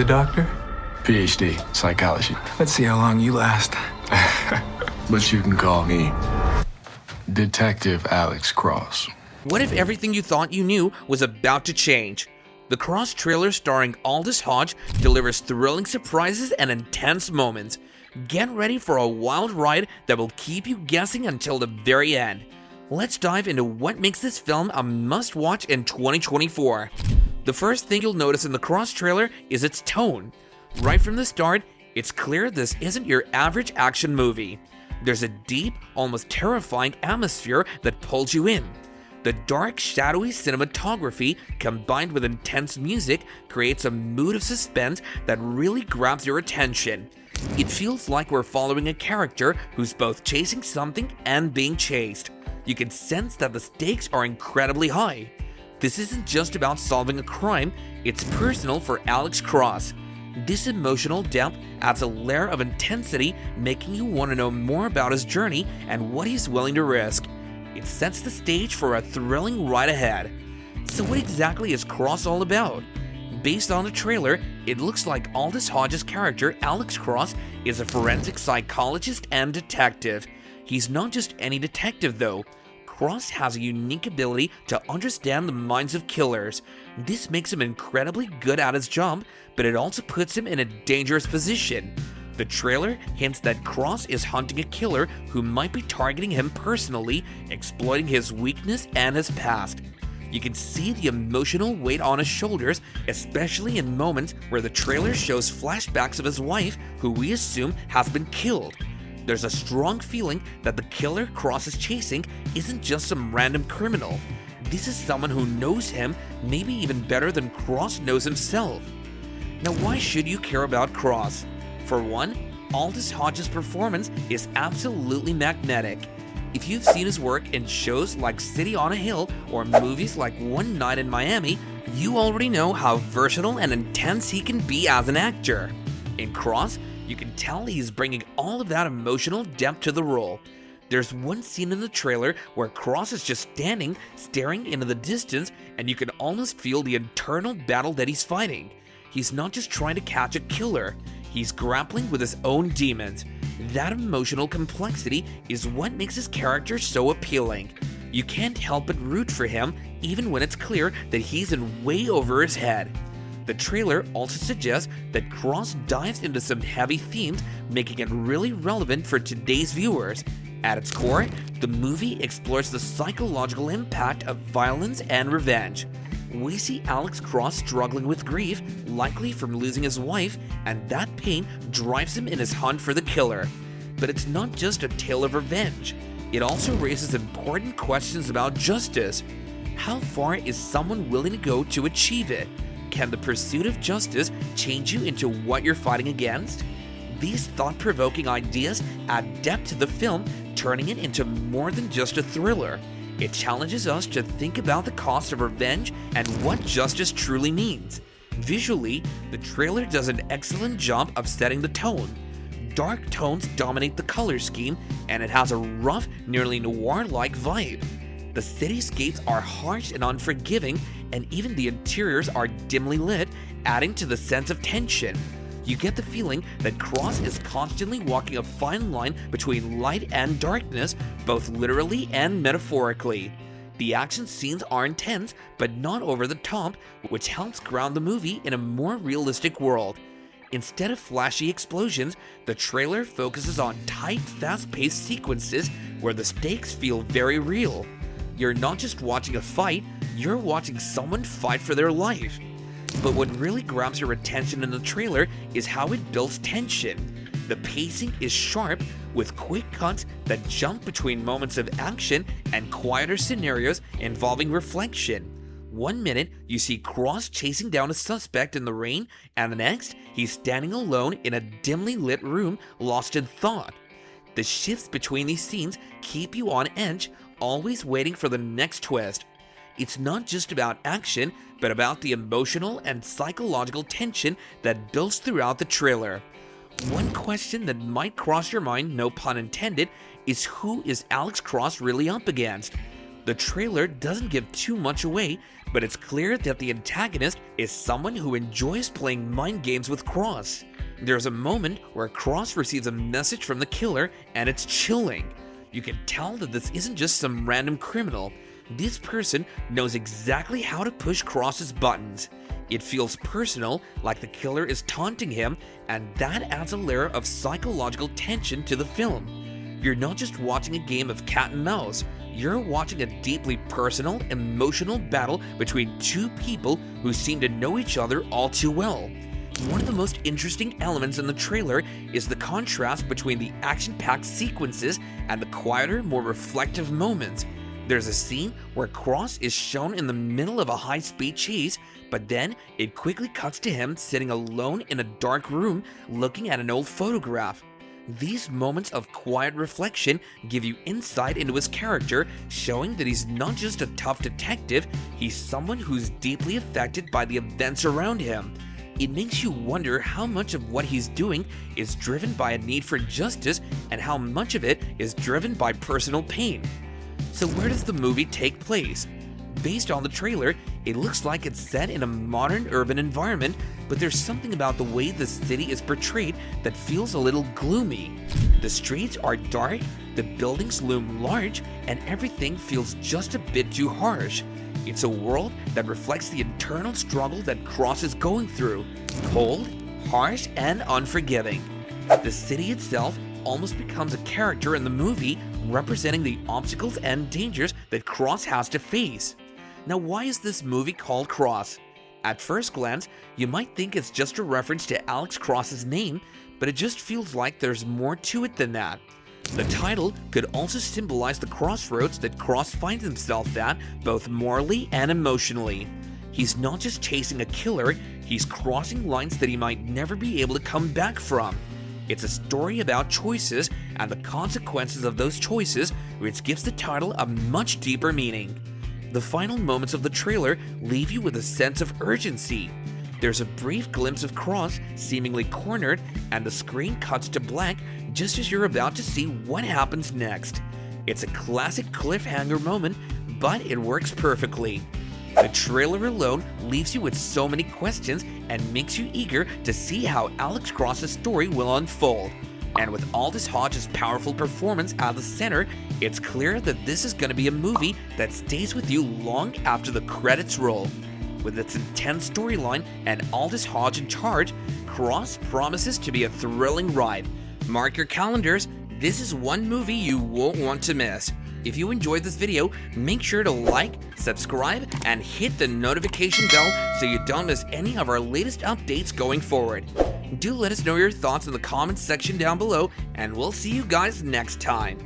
the doctor? PhD, psychology. Let's see how long you last. But you can call me Detective Alex Cross. What if everything you thought you knew was about to change? The Cross trailer starring Aldis Hodge delivers thrilling surprises and intense moments. Get ready for a wild ride that will keep you guessing until the very end. Let's dive into what makes this film a must-watch in 2024. The first thing you'll notice in the Cross trailer is its tone. Right from the start, it's clear this isn't your average action movie. There's a deep, almost terrifying atmosphere that pulls you in. The dark, shadowy cinematography combined with intense music creates a mood of suspense that really grabs your attention. It feels like we're following a character who's both chasing something and being chased. You can sense that the stakes are incredibly high. This isn't just about solving a crime, it's personal for Alex Cross. This emotional depth adds a layer of intensity, making you want to know more about his journey and what he's willing to risk. It sets the stage for a thrilling ride ahead. So what exactly is Cross all about? Based on the trailer, it looks like Aldis Hodge's character, Alex Cross, is a forensic psychologist and detective. He's not just any detective though. Cross has a unique ability to understand the minds of killers. This makes him incredibly good at his job, but it also puts him in a dangerous position. The trailer hints that Cross is hunting a killer who might be targeting him personally, exploiting his weakness and his past. You can see the emotional weight on his shoulders, especially in moments where the trailer shows flashbacks of his wife, who we assume has been killed. There's a strong feeling that the killer Cross is chasing isn't just some random criminal. This is someone who knows him, maybe even better than Cross knows himself. Now, why should you care about Cross? For one, Aldis Hodge's performance is absolutely magnetic. If you've seen his work in shows like City on a Hill or movies like One Night in Miami, you already know how versatile and intense he can be as an actor. In Cross, you can tell he's bringing all of that emotional depth to the role. There's one scene in the trailer where Cross is just standing, staring into the distance, and you can almost feel the internal battle that he's fighting. He's not just trying to catch a killer, he's grappling with his own demons. That emotional complexity is what makes his character so appealing. You can't help but root for him, even when it's clear that he's in way over his head. The trailer also suggests that Cross dives into some heavy themes, making it really relevant for today's viewers. At its core, the movie explores the psychological impact of violence and revenge. We see Alex Cross struggling with grief, likely from losing his wife, and that pain drives him in his hunt for the killer. But it's not just a tale of revenge. It also raises important questions about justice. How far is someone willing to go to achieve it? Can the pursuit of justice change you into what you're fighting against? These thought-provoking ideas add depth to the film, turning it into more than just a thriller. It challenges us to think about the cost of revenge and what justice truly means. Visually, the trailer does an excellent job of setting the tone. Dark tones dominate the color scheme, and it has a rough, nearly noir-like vibe. The cityscapes are harsh and unforgiving, and even the interiors are dimly lit, adding to the sense of tension. You get the feeling that Cross is constantly walking a fine line between light and darkness, both literally and metaphorically. The action scenes are intense, but not over the top, which helps ground the movie in a more realistic world. Instead of flashy explosions, the trailer focuses on tight, fast-paced sequences where the stakes feel very real. You're not just watching a fight, you're watching someone fight for their life. But what really grabs your attention in the trailer is how it builds tension. The pacing is sharp, with quick cuts that jump between moments of action and quieter scenarios involving reflection. One minute, you see Cross chasing down a suspect in the rain, and the next, he's standing alone in a dimly lit room, lost in thought. The shifts between these scenes keep you on edge, always waiting for the next twist. It's not just about action, but about the emotional and psychological tension that builds throughout the trailer. One question that might cross your mind, no pun intended, is who is Alex Cross really up against? The trailer doesn't give too much away, but it's clear that the antagonist is someone who enjoys playing mind games with Cross. There's a moment where Cross receives a message from the killer, and it's chilling. You can tell that this isn't just some random criminal. This person knows exactly how to push Cross's buttons. It feels personal, like the killer is taunting him, and that adds a layer of psychological tension to the film. You're not just watching a game of cat and mouse, you're watching a deeply personal, emotional battle between two people who seem to know each other all too well. One of the most interesting elements in the trailer is the contrast between the action-packed sequences and the quieter, more reflective moments. There's a scene where Cross is shown in the middle of a high-speed chase, but then it quickly cuts to him sitting alone in a dark room looking at an old photograph. These moments of quiet reflection give you insight into his character, showing that he's not just a tough detective, he's someone who's deeply affected by the events around him. It makes you wonder how much of what he's doing is driven by a need for justice and how much of it is driven by personal pain. So where does the movie take place? Based on the trailer, it looks like it's set in a modern urban environment, but there's something about the way the city is portrayed that feels a little gloomy. The streets are dark, the buildings loom large, and everything feels just a bit too harsh. It's a world that reflects the internal struggle that Cross is going through, cold, harsh, and unforgiving. The city itself almost becomes a character in the movie, representing the obstacles and dangers that Cross has to face. Now, why is this movie called Cross? At first glance, you might think it's just a reference to Alex Cross's name, but it just feels like there's more to it than that. The title could also symbolize the crossroads that Cross finds himself at, both morally and emotionally. He's not just chasing a killer, he's crossing lines that he might never be able to come back from. It's a story about choices and the consequences of those choices, which gives the title a much deeper meaning. The final moments of the trailer leave you with a sense of urgency. There's a brief glimpse of Cross seemingly cornered, and the screen cuts to black just as you're about to see what happens next. It's a classic cliffhanger moment, but it works perfectly. The trailer alone leaves you with so many questions and makes you eager to see how Alex Cross's story will unfold. And with Aldis Hodge's powerful performance at the center, it's clear that this is going to be a movie that stays with you long after the credits roll. With its intense storyline and Aldis Hodge in charge, Cross promises to be a thrilling ride. Mark your calendars, this is one movie you won't want to miss. If you enjoyed this video, make sure to like, subscribe, and hit the notification bell so you don't miss any of our latest updates going forward. Do let us know your thoughts in the comments section down below, and we'll see you guys next time.